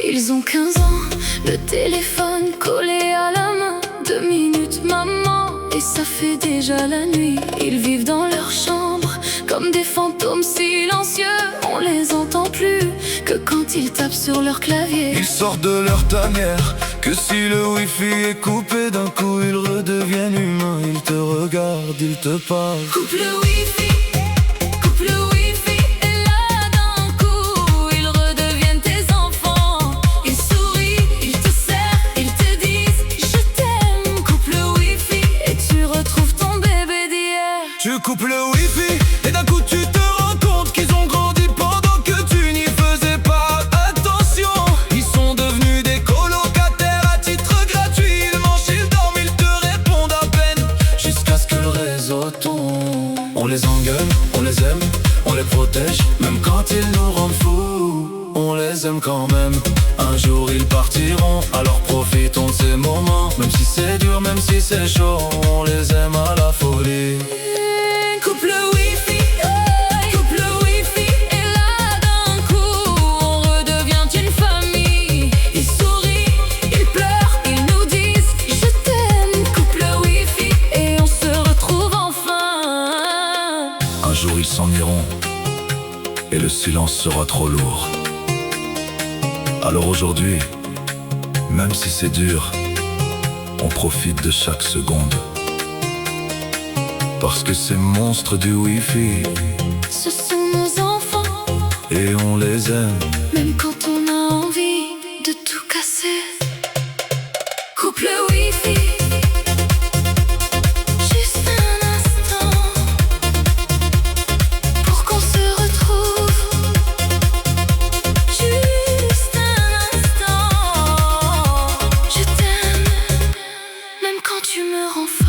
Ils ont 15 ans, le téléphone collé à la main. 2 minutes maman, et ça fait déjà la nuit. Ils vivent dans leur chambre, comme des fantômes silencieux. On les entend plus, que quand ils tapent sur leur clavier. Ils sortent de leur tanière, que si le wifi est coupé, d'un coup ils redeviennent humains. Ils te regardent, ils te parlent. Coupe le wifi, coupe le wifi, et là d'un coup ils redeviennent tes enfants. Ils sourient, ils te serrent, ils te disent je t'aime. Coupe le wifi et tu retrouves ton bébé d'hier. Tu coupes le wifi et d'un coup tu te rends compte qu'ils ont grandi pendant que tu n'y faisais pas attention. Ils sont devenus des colocataires à titre gratuit. Ils mangent, ils dorment, ils te répondent à peine, jusqu'à ce que le réseau tombe. On les engueule, on les aime, on les protège, même quand ils nous rendent fous. On les aime quand même, un jour ils partiront, alors profitons de ces moments. Même si c'est dur, même si c'est chaud, on les aime à la folie. Coupe le wifi, coupe le wifi, et là d'un coup on redevient une famille. Ils sourient, ils pleurent, ils nous disent je t'aime. Coupe le wifi et on se retrouve enfin. Un jour ils s'en iront, et le silence sera trop lourd. Alors aujourd'hui, même si c'est dur, on profite de chaque seconde. Parce que ces monstres du wifi, Ce sont nos enfants, et on les aime. même quand on a envie de tout casser. Coupe le wifi, juste un instant, pour qu'on se retrouve. Juste un instant, je t'aime, même quand tu me rends folle.